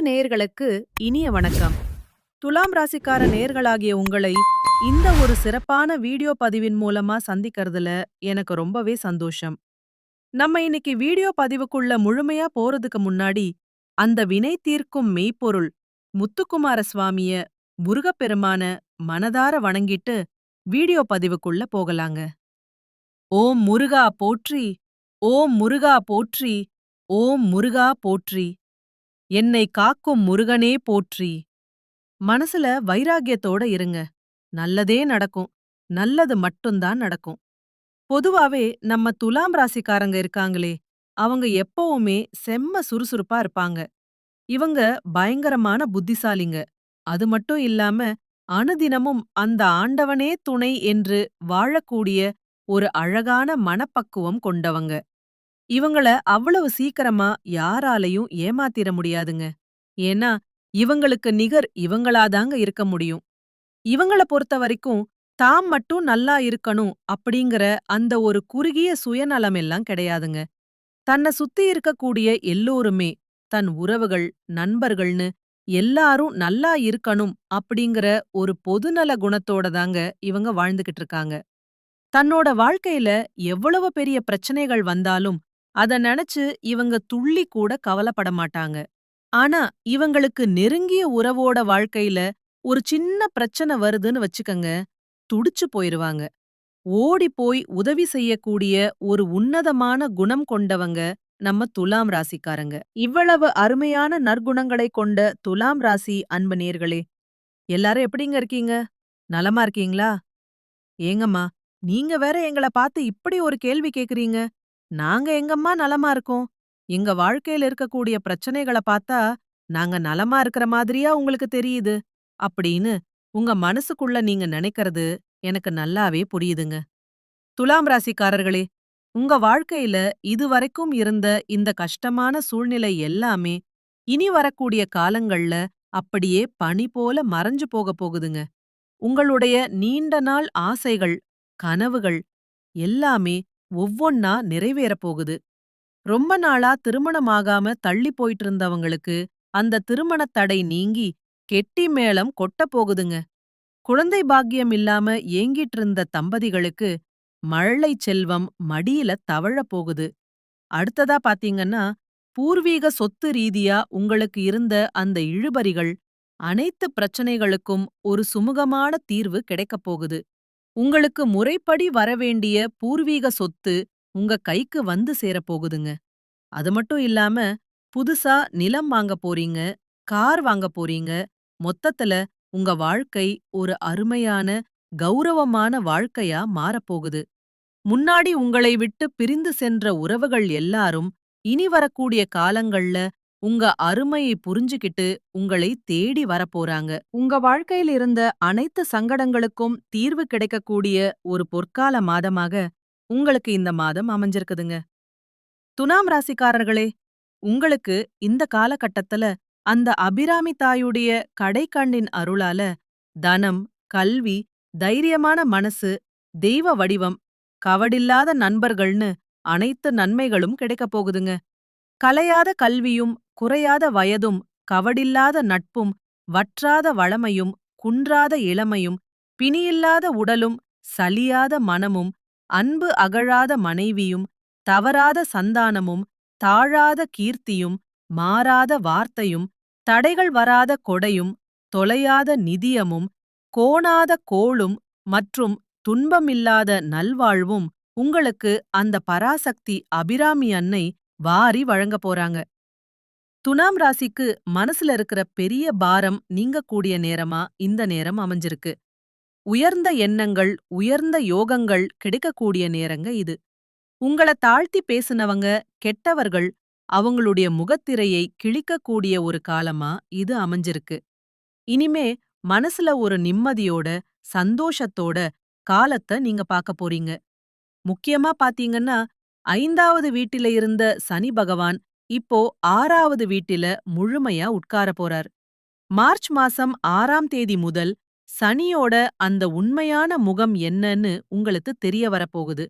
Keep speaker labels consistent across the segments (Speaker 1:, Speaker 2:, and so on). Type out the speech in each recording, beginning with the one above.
Speaker 1: நேயர்களுக்கு இனிய வணக்கம். துலாம் ராசிக்கார நேயர்களாகிய உங்களை இந்த ஒரு சிறப்பான வீடியோ பதிவின் மூலமா சந்திக்கிறதுல எனக்கு ரொம்பவே சந்தோஷம். நம்ம இன்னைக்கு வீடியோ பதிவுக்குள்ள முழுமையா போறதுக்கு முன்னாடி, அந்த வினை தீர்க்கும் மெய்ப்பொருள் முத்துக்குமார சுவாமிய, முருகப்பெருமான மனதார வணங்கிட்டு வீடியோ பதிவுக்குள்ள போகலாங்க. ஓம் முருகா போற்றி, ஓம் முருகா போற்றி, ஓம் முருகா போற்றி. என்னை காக்கும் முருகனே போற்றி. மனசுல வைராக்கியத்தோட இருங்க. நல்லதே நடக்கும். நல்லது மட்டும்தான் நடக்கும். பொதுவாவே நம்ம துலாம் ராசிக்காரங்க இருக்காங்களே, அவங்க எப்பவுமே செம்ம சுறுசுறுப்பா இருப்பாங்க. இவங்க பயங்கரமான புத்திசாலிங்க. அது மட்டும் இல்லாம, அனுதினமும் அந்த ஆண்டவனே துணை என்று வாழக்கூடிய ஒரு அழகான மனப்பக்குவம் கொண்டவங்க. இவங்கள அவ்வளவு சீக்கிரமா யாராலயும் ஏமாத்திர முடியாதுங்க. ஏன்னா, இவங்களுக்கு நிகர் இவங்களாதாங்க இருக்க முடியும். இவங்கள பொறுத்த வரைக்கும், தாம் மட்டும் நல்லா இருக்கணும் அப்படிங்கிற அந்த ஒரு குறுகிய சுயநலம் எல்லாம் கிடையாதுங்க. தன்னை சுத்தி இருக்கக்கூடிய எல்லோருமே, தன் உறவுகள், நண்பர்கள்னு எல்லாரும் நல்லா இருக்கணும் அப்படிங்கிற ஒரு பொதுநல குணத்தோட தாங்க இவங்க வாழ்ந்துகிட்டு இருக்காங்க. தன்னோட வாழ்க்கையில எவ்வளவு பெரிய பிரச்சனைகள் வந்தாலும், அத நெனச்சு இவங்க துள்ளி கூட கவலைப்பட மாட்டாங்க. ஆனா, இவங்களுக்கு நெருங்கிய உறவோட வாழ்க்கையில ஒரு சின்ன பிரச்சனை வருதுன்னு வச்சுக்கங்க, துடிச்சு போயிருவாங்க. ஓடி போய் உதவி செய்யக்கூடிய ஒரு உன்னதமான குணம் கொண்டவங்க நம்ம துலாம் ராசிக்காரங்க. இவ்வளவு அருமையான நற்குணங்களை கொண்ட துலாம் ராசி அன்பு நேயர்களே, எல்லாரும் எப்படிங்க இருக்கீங்க? நலமா இருக்கீங்களா? ஏங்கம்மா, நீங்க வேற எங்கள பார்த்து இப்படி ஒரு கேள்வி கேக்குறீங்க? நாங்க எங்கம்மா நலமா இருக்கோம்? எங்க வாழ்க்கையில இருக்கக்கூடிய பிரச்சனைகள பார்த்தா, நாங்க நலமா இருக்கிற மாதிரியா உங்களுக்கு தெரியுது? அப்படின்னு உங்க மனசுக்குள்ள நீங்க நினைக்கிறது எனக்கு நல்லாவே புரியுதுங்க. துலாம் ராசிக்காரர்களே, உங்க வாழ்க்கையில இதுவரைக்கும் இருந்த இந்த கஷ்டமான சூழ்நிலை எல்லாமே, இனி வரக்கூடிய காலங்கள்ல அப்படியே பனி போல மறைஞ்சு போகப் போகுதுங்க. உங்களுடைய நீண்ட நாள் ஆசைகள், கனவுகள் எல்லாமே ஒவ்வொன்னா நிறைவேறப் போகுது. ரொம்ப நாளா திருமணமாகாம தள்ளி போயிட்டு இருந்தவங்களுக்கு அந்த திருமணத் தடை நீங்கி கெட்டி மேளம் கொட்டப் போகுதுங்க. குழந்தை பாக்கியம் இல்லாம ஏங்கிட்டு இருந்த தம்பதிகளுக்கு மழலை செல்வம் மடியில தவழப் போகுது. அடுத்ததா பாத்தீங்கன்னா, பூர்வீக சொத்து ரீதியா உங்களுக்கு இருந்த அந்த இழுபறிகள், அனைத்து பிரச்சனைகளுக்கும் ஒரு சுமூகமான தீர்வு கிடைக்கப் போகுது. உங்களுக்கு முறைப்படி வரவேண்டிய பூர்வீக சொத்து உங்க கைக்கு வந்து சேரப் போகுதுங்க. அது மட்டும் இல்லாம, புதுசா நிலம் வாங்கப் போறீங்க, கார் வாங்கப் போறீங்க. மொத்தத்துல உங்க வாழ்க்கை ஒரு அருமையான, கௌரவமான வாழ்க்கையா மாறப்போகுது. முன்னாடி உங்களை விட்டு பிரிந்து சென்ற உறவுகள் எல்லாரும் இனி வரக்கூடிய காலங்கள்ல உங்க அருமையை புரிஞ்சுகிட்டு உங்களை தேடி வரப்போறாங்க. உங்க வாழ்க்கையில் இருந்த அனைத்து சங்கடங்களுக்கும் தீர்வு கிடைக்கக்கூடிய ஒரு பொற்கால மாதமாக உங்களுக்கு இந்த மாதம் அமைஞ்சிருக்குதுங்க. துலாம் ராசிக்காரர்களே, உங்களுக்கு இந்த காலகட்டத்துல அந்த அபிராமி தாயுடைய கடைக்கண்ணின் அருளால தனம், கல்வி, தைரியமான மனசு, தெய்வ வடிவம், கவடில்லாத நண்பர்கள்னு அனைத்து நன்மைகளும் கிடைக்கப் போகுதுங்க. கலையாத கல்வியும், குறையாத வயதும், கவடில்லாத நட்பும், வற்றாத வளமையும், குன்றாத இளமையும், பிணியில்லாத உடலும், சலியாத மனமும், அன்பு அகழாத மனைவியும், தவறாத சந்தானமும், தாழாத கீர்த்தியும், மாறாத வார்த்தையும், தடைகள் வராத கொடையும், தொலையாத நிதியமும், கோணாத கோளும் மற்றும் துன்பமில்லாத நல்வாழ்வும் உங்களுக்கு அந்த பராசக்தி அபிராமி அன்னை வாரி வழங்கப் போறாங்க. துலாம் ராசிக்கு மனசுல இருக்கிற பெரிய பாரம் நீங்கக்கூடிய நேரமா இந்த நேரம் அமைஞ்சிருக்கு. உயர்ந்த எண்ணங்கள், உயர்ந்த யோகங்கள் கிடைக்கக்கூடிய நேரங்க இது. உங்கள தாழ்த்தி பேசுனவங்க, கெட்டவர்கள் அவங்களுடைய முகத்திரையை கிழிக்கக்கூடிய ஒரு காலமா இது அமைஞ்சிருக்கு. இனிமே மனசுல ஒரு நிம்மதியோட, சந்தோஷத்தோட காலத்த நீங்க பார்க்க போறீங்க. முக்கியமா பாத்தீங்கன்னா, 5வது வீட்டில இருந்த சனி பகவான் இப்போ 6வது வீட்டில முழுமையா உட்கார போறார். மார்ச் மாசம் 6ஆம் தேதி முதல் சனியோட அந்த உண்மையான முகம் என்னன்னு உங்களுக்கு தெரிய வரப்போகுது.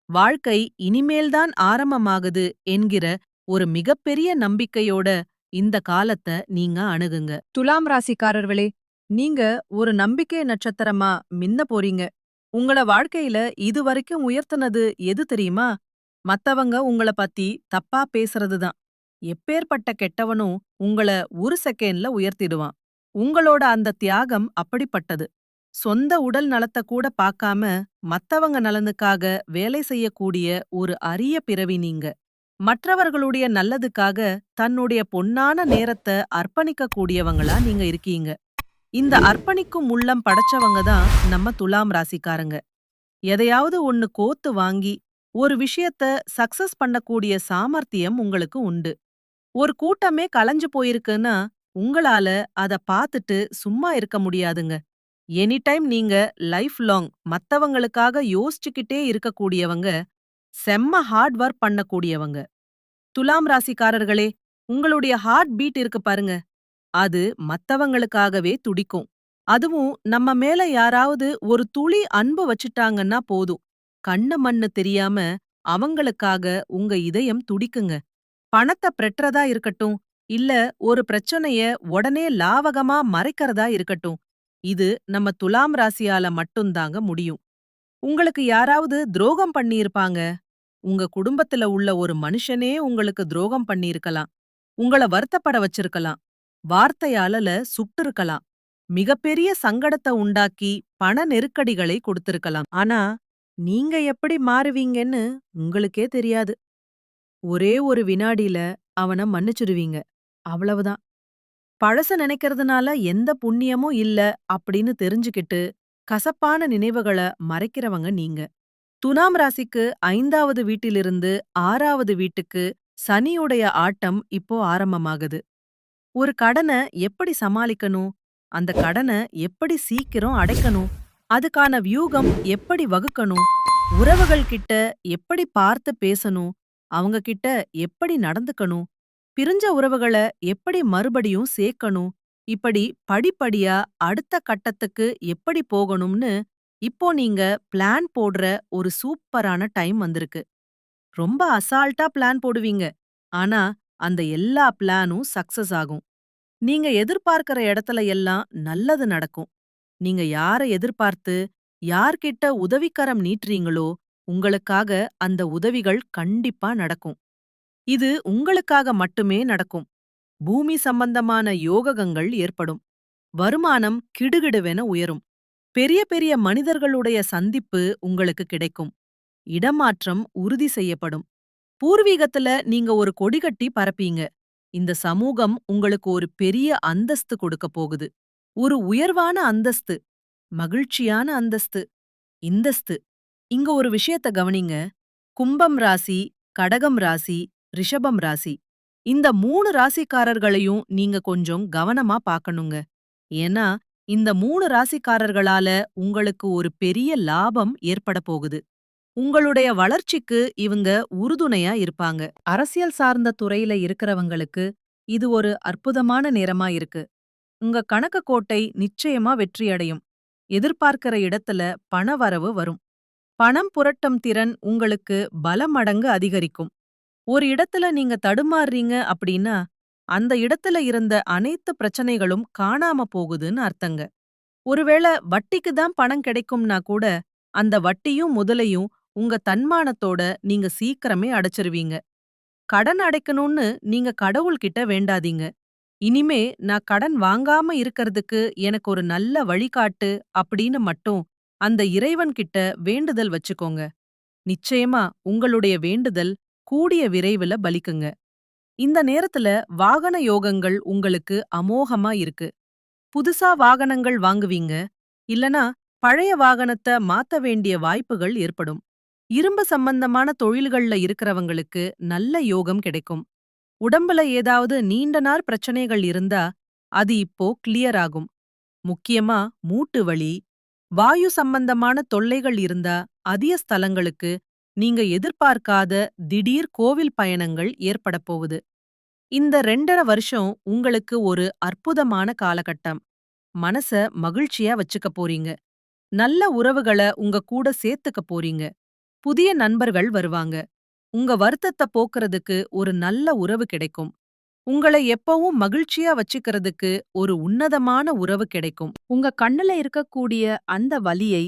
Speaker 1: வாழ்க்கை இனிமேல்தான் ஆரம்பமாகுது என்கிற ஒரு மிகப்பெரிய நம்பிக்கையோட இந்த காலத்த நீங்க அணுகுங்க. துலாம் ராசிக்காரர்களே, நீங்க ஒரு நம்பிக்கை நட்சத்திரமா மின்ன போறீங்க. உங்கள வாழ்க்கையில இதுவரைக்கும் உயர்த்துனது எது தெரியுமா? மத்தவங்க உங்கள பத்தி தப்பா பேசுறது தான். எப்பேர்ப்பட்ட கெட்டவனும் உங்கள ஒரு செகண்ட்ல உயர்த்திடுவான். உங்களோட அந்த தியாகம் அப்படிப்பட்டது. சொந்த உடல் நலத்த கூட பாக்காம மத்தவங்க நலனுக்காக வேலை செய்யக்கூடிய ஒரு அரிய பிறவி நீங்க. மற்றவர்களுடைய நல்லதுக்காக தன்னுடைய பொன்னான நேரத்த அர்ப்பணிக்க கூடியவங்களா நீங்க இருக்கீங்க. இந்த அர்ப்பணிக்கும் உள்ளம் படைச்சவங்க தான் நம்ம துலாம் ராசிக்காரங்க. எதையாவது ஒண்ணு கோத்து வாங்கி ஒரு விஷயத்த சக்சஸ் பண்ணக்கூடிய சாமர்த்தியம் உங்களுக்கு உண்டு. ஒரு கூட்டமே கலைஞ்சு போயிருக்குன்னா உங்களால அத பாத்துட்டு சும்மா இருக்க முடியாதுங்க. எனி டைம் நீங்க லைஃப் லாங் மத்தவங்களுக்காக யோசிச்சுக்கிட்டே இருக்கக்கூடியவங்க, செம்ம ஹார்ட் ஒர்க் பண்ணக்கூடியவங்க. துலாம் ராசிக்காரர்களே, உங்களுடைய ஹார்ட் பீட் இருக்கு பாருங்க. அது மத்தவங்களுக்காகவே துடிக்கும். அதுவும் நம்ம மேல யாராவது ஒரு துளி அன்பு வச்சுட்டாங்கன்னா போதும். கண்ணு மண்ணு தெரியாம அவங்களுக்காக உங்க இதயம் துடிக்குங்க. பணத்த பெற்றதா இருக்கட்டும், இல்ல ஒரு பிரச்சனைய உடனே லாவகமா மறைக்கிறதா இருக்கட்டும். இது நம்ம துலாம் ராசியால மட்டும்தாங்க முடியும். உங்களுக்கு யாராவது துரோகம் பண்ணியிருப்பாங்க. உங்க குடும்பத்துல உள்ள ஒரு மனுஷனே உங்களுக்கு துரோகம் பண்ணியிருக்கலாம். உங்கள வருத்தப்பட வச்சிருக்கலாம். வார்த்தையால சுட்டிருக்கலாம். மிகப்பெரிய சங்கடத்த உண்டாக்கி பண நெருக்கடிகளை கொடுத்திருக்கலாம். ஆனா, நீங்க எப்படி மாறுவீங்கன்னு உங்களுக்கே தெரியாது. ஒரே ஒரு வினாடில அவன மன்னிச்சிடுவீங்க. அவ்வளவுதான். பழச நினைக்கிறதுனால எந்த புண்ணியமும் இல்ல அப்படின்னு தெரிஞ்சுக்கிட்டு, கசப்பான நினைவுகள மறைக்கிறவங்க நீங்க. துலாம் ராசிக்கு 5வது வீட்டிலிருந்து 6வது வீட்டுக்கு சனியுடைய ஆட்டம் இப்போ ஆரம்பமாகுது. ஒரு கடன எப்படி சமாளிக்கணும்? அந்த கடன எப்படி சீக்கிரம் அடைக்கணும்? அதுக்கான வியூகம் எப்படி வகுக்கணும்? உறவுகள் கிட்ட எப்படி பார்த்து பேசணும்? அவங்க கிட்ட எப்படி நடந்துக்கணும்? பிரிஞ்ச உறவுகள எப்படி மறுபடியும் சேர்க்கணும்? இப்படி படிப்படியா அடுத்த கட்டத்துக்கு எப்படி போகணும்னு இப்போ நீங்க பிளான் போடுற ஒரு சூப்பரான டைம் வந்திருக்கு. ரொம்ப அசால்ட்டா பிளான் போடுவீங்க. ஆனா, அந்த எல்லா பிளானும் சக்சஸ் ஆகும். நீங்க எதிர்பார்க்கிற இடத்துல எல்லாம் நல்லது நடக்கும். நீங்க யார எதிர்பார்த்து, யார்கிட்ட உதவிக்கரம் நீட்டுறீங்களோ, உங்களுக்காக அந்த உதவிகள் கண்டிப்பா நடக்கும். இது உங்களுக்காக மட்டுமே நடக்கும். பூமி சம்பந்தமான யோகங்கள் ஏற்படும். வருமானம் கிடுகிடுவென உயரும். பெரிய பெரிய மனிதர்களுடைய சந்திப்பு உங்களுக்கு கிடைக்கும். இடமாற்றம் உறுதி செய்யப்படும். பூர்வீகத்துல நீங்க ஒரு கொடி கட்டி பறப்பீங்க. இந்த சமூகம் உங்களுக்கு ஒரு பெரிய அந்தஸ்து கொடுக்க போகுது. ஒரு உயர்வான அந்தஸ்து, மகிழ்ச்சியான அந்தஸ்து, இந்தஸ்து. இங்க ஒரு விஷயத்த கவனிங்க. கும்பம் ராசி, கடகம் ராசி, ரிஷபம் ராசி. இந்த 3 ராசிக்காரர்களையும் நீங்க கொஞ்சம் கவனமா பார்க்கணுங்க. ஏன்னா, இந்த 3 ராசிக்காரர்களால உங்களுக்கு ஒரு பெரிய லாபம் ஏற்பட போகுது. உங்களுடைய வளர்ச்சிக்கு இவங்க உறுதுணையா இருப்பாங்க. அரசியல் சார்ந்த துறையில இருக்கிறவங்களுக்கு இது ஒரு அற்புதமான நேரமா இருக்கு. உங்க கணக்கு கோட்டை நிச்சயமா வெற்றியடையும். எதிர்பார்க்கிற இடத்துல பணவரவு வரும். பணம் புரட்டும் திறன் உங்களுக்கு பல மடங்கு அதிகரிக்கும். ஒரு இடத்துல நீங்க தடுமாறுறீங்க அப்படின்னா, அந்த இடத்துல இருந்த அனைத்து பிரச்சனைகளும் காணாம போகுதுன்னு அர்த்தங்க. ஒருவேள வட்டிக்கு தான் பணம் கிடைக்கும்னா கூட, அந்த வட்டியும் முதலையும் உங்க தன்மானத்தோட நீங்க சீக்கிரமே அடைச்சிருவீங்க. கடன் அடைக்கணும்னு நீங்க கடவுள்கிட்ட வேண்டாதீங்க. இனிமே நான் கடன் வாங்காம இருக்கறதுக்கு எனக்கு ஒரு நல்ல வழிகாட்டு அப்படின்னு மட்டும் அந்த இறைவன் கிட்ட வேண்டுதல் வச்சுக்கோங்க. நிச்சயமா உங்களுடைய வேண்டுதல் கூடிய விரைவில பலிக்குங்க. இந்த நேரத்துல வாகன யோகங்கள் உங்களுக்கு அமோகமா இருக்கு. புதுசா வாகனங்கள் வாங்குவீங்க. இல்லனா பழைய வாகனத்த மாத்த வேண்டிய வாய்ப்புகள் ஏற்படும். இரும்பு சம்பந்தமான தொழில்கள்ல இருக்கிறவங்களுக்கு நல்ல யோகம் கிடைக்கும். உடம்புல ஏதாவது நீண்ட நாள் பிரச்சனைகள் இருந்தா அது இப்போ கிளியர் ஆகும். முக்கியமா மூட்டு வலி, வாயு சம்பந்தமான தொல்லைகள் இருந்தா அதிக ஸ்தலங்களுக்கு நீங்க எதிர்பார்க்காத திடீர் கோவில் பயணங்கள் ஏற்பட போகுது. இந்த 2.5 வருஷம் உங்களுக்கு ஒரு அற்புதமான காலகட்டம். மனச மகிழ்ச்சியா வச்சுக்க போறீங்க. நல்ல உறவுகள உங்க கூட சேர்த்துக்க போறீங்க. புதிய நண்பர்கள் வருவாங்க. உங்க வருத்தத்த போக்குறதுக்கு ஒரு நல்ல உறவு கிடைக்கும். உங்கள எப்பவும் மகிழ்ச்சியா வச்சுக்கிறதுக்கு ஒரு உன்னதமான உறவு கிடைக்கும். உங்க கண்ணுல இருக்கக்கூடிய அந்த வலியை,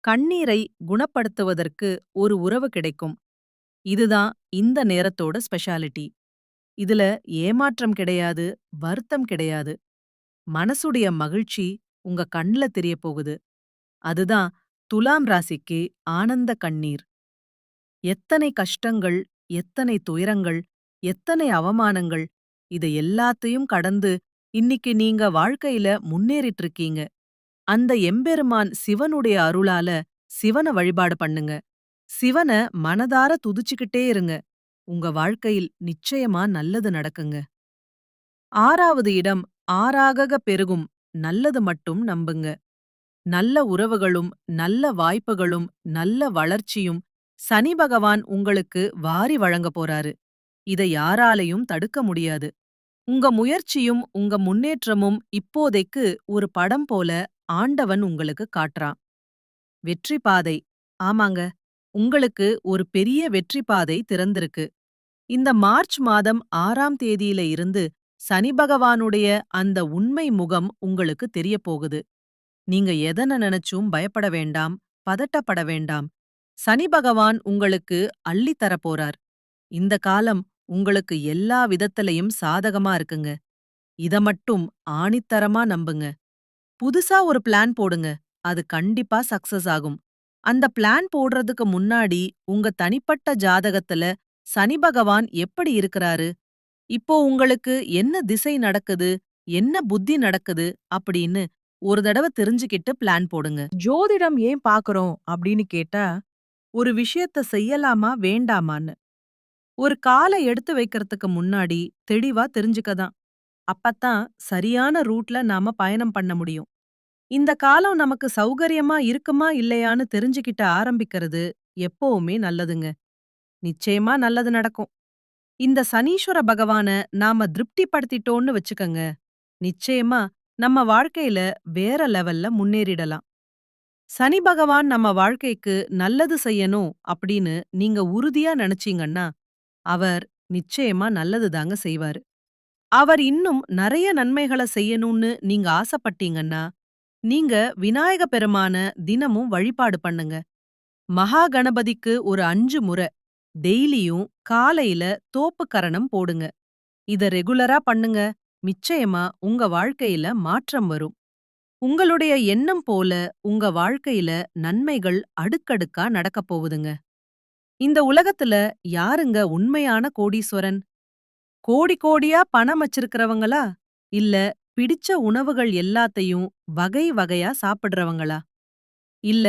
Speaker 1: கண்ணீரை குணப்படுத்துவதற்கு ஒரு உறவு கிடைக்கும். இதுதான் இந்த நேரத்தோட ஸ்பெஷாலிட்டி. இதுல ஏமாற்றம் கிடையாது, வருத்தம் கிடையாது. மனசுடைய மகிழ்ச்சி உங்க கண்ல தெரியப் போகுது. அதுதான் துலாம் ராசிக்கு ஆனந்த கண்ணீர். எத்தனை கஷ்டங்கள், எத்தனை துயரங்கள், எத்தனை அவமானங்கள், இத எல்லாத்தையும் கடந்து இன்னிக்கு நீங்க வாழ்க்கையில முன்னேறிட்டு இருக்கீங்க. அந்த எம்பெருமான் சிவனுடைய அருளால சிவன வழிபாடு பண்ணுங்க. சிவன மனதார துதிச்சுக்கிட்டே இருங்க. உங்க வாழ்க்கையில் நிச்சயமா நல்லது நடக்குங்க. 6வது இடம் ஆறாகக பெருகும். நல்லது மட்டும் நம்புங்க. நல்ல உறவுகளும், நல்ல வாய்ப்புகளும், நல்ல வளர்ச்சியும் சனி பகவான் உங்களுக்கு வாரி வழங்கப் போறாரு. இத யாராலையும் தடுக்க முடியாது. உங்க முயற்சியும், உங்க முன்னேற்றமும் இப்போதைக்கு ஒரு படம் போல ஆண்டவன் உங்களுக்கு காட்டுறான். வெற்றி பாதை. ஆமாங்க. உங்களுக்கு ஒரு பெரிய வெற்றி பாதை திறந்திருக்கு. இந்த மார்ச் மாதம் 6ஆம் தேதியில இருந்து சனி பகவானுடைய அந்த உண்மை முகம் உங்களுக்கு தெரியப் போகுது. நீங்க எதன நினைச்சும் பயப்பட வேண்டாம், பதட்டப்பட வேண்டாம். சனி பகவான் உங்களுக்கு அள்ளித் தரப் போறார். இந்த காலம் உங்களுக்கு எல்லா விதத்திலயும் சாதகமா இருக்குங்க. இத மட்டும் ஆணித்தரமா நம்புங்க. புதுசா ஒரு பிளான் போடுங்க. அது கண்டிப்பா சக்சஸ் ஆகும். அந்த பிளான் போடுறதுக்கு முன்னாடி உங்க தனிப்பட்ட ஜாதகத்துல சனி பகவான் எப்படி இருக்கிறாரு? இப்போ உங்களுக்கு என்ன திசை நடக்குது? என்ன புத்தி நடக்குது? அப்படின்னு ஒரு தடவ தெரிஞ்சுக்கிட்டு பிளான் போடுங்க. ஜோதிடம் ஏன் பாக்குறோம் அப்படின்னு கேட்டா, ஒரு விஷயத்த செய்யலாமா வேண்டாமான்னு. ஒரு கால எடுத்து வைக்கிறதுக்கு முன்னாடி தெளிவா தெரிஞ்சுக்கதான். அப்பத்தான் சரியான ரூட்ல நாம பயணம் பண்ண முடியும். இந்த காலம் நமக்கு சௌகரியமா இருக்குமா இல்லையான்னு தெரிஞ்சுக்கிட்ட ஆரம்பிக்கிறது எப்பவுமே நல்லதுங்க. நிச்சயமா நல்லது நடக்கும். இந்த சனீஸ்வர பகவான நாம திருப்திப்படுத்திட்டோம்னு வச்சுக்கங்க. நிச்சயமா நம்ம வாழ்க்கையில வேற லெவல்ல முன்னேறிடலாம். சனி பகவான் நம்ம வாழ்க்கைக்கு நல்லது செய்யணும் அப்படின்னு நீங்க உறுதியா நினைச்சீங்கன்னா, அவர் நிச்சயமா நல்லது தாங்க செய்வாரு. அவர் இன்னும் நெறைய நன்மைகள செய்யணும்னு நீங்க ஆசைப்பட்டீங்கன்னா, நீங்க விநாயக பெருமான தினமும் வழிபாடு பண்ணுங்க. மகா கணபதிக்கு ஒரு 5 முறை டெய்லியும் காலையில தோப்பு கரணம் போடுங்க. இத ரெகுலரா பண்ணுங்க. நிச்சயமா உங்க வாழ்க்கையில மாற்றம் வரும். உங்களுடைய எண்ணம் போல உங்க வாழ்க்கையில நன்மைகள் அடுக்கடுக்கா நடக்கப் போகுதுங்க. இந்த உலகத்துல யாருங்க உண்மையான கோடீஸ்வரன்? கோடி கோடியா பணம் வச்சிருக்கிறவங்களா? இல்ல பிடிச்ச உணவுகள் எல்லாத்தையும் வகை வகையா சாப்பிடுறவங்களா? இல்ல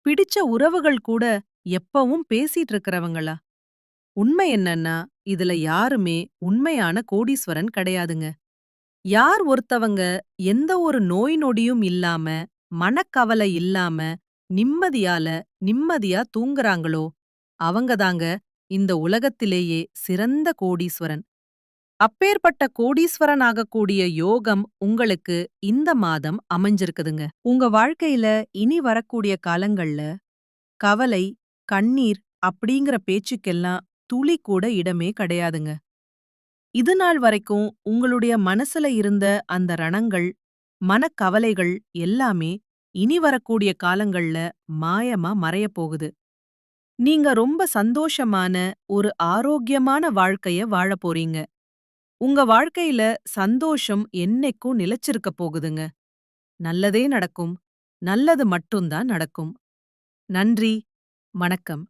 Speaker 1: பிடிச்ச உறவுகள் கூட எப்பவும் பேசிட்டு இருக்கிறவங்களா? உண்மை என்னன்னா, இதுல யாருமே உண்மையான கோடீஸ்வரன் கிடையாதுங்க. யார் ஒருத்தவங்க எந்த ஒரு நோய் நொடியும் இல்லாம, மனக்கவலை இல்லாம, நிம்மதியால நிம்மதியா தூங்குறாங்களோ, அவங்கதாங்க இந்த உலகத்திலேயே சிறந்த கோடீஸ்வரன். அப்பேற்பட்ட கோடீஸ்வரன் ஆகக்கூடிய யோகம் உங்களுக்கு இந்த மாதம் அமைஞ்சிருக்குதுங்க. உங்க வாழ்க்கையில இனி வரக்கூடிய காலங்கள்ல கவலை, கண்ணீர் அப்படிங்கிற பேச்சுக்கெல்லாம் துளி கூட இடமே கிடையாதுங்க. இது நாள் வரைக்கும் உங்களுடைய மனசுல இருந்த அந்த ரணங்கள், மனக்கவலைகள் எல்லாமே இனி வரக்கூடிய காலங்கள்ல மாயமா மறையப் போகுது. நீங்க ரொம்ப சந்தோஷமான, ஒரு ஆரோக்கியமான வாழ்க்கைய வாழப் போறீங்க. உங்க வாழ்க்கையில சந்தோஷம் என்னைக்கும் நிலைச்சிருக்கப் போகுதுங்க. நல்லதே நடக்கும். நல்லது மட்டும் தான் நடக்கும். நன்றி. வணக்கம்.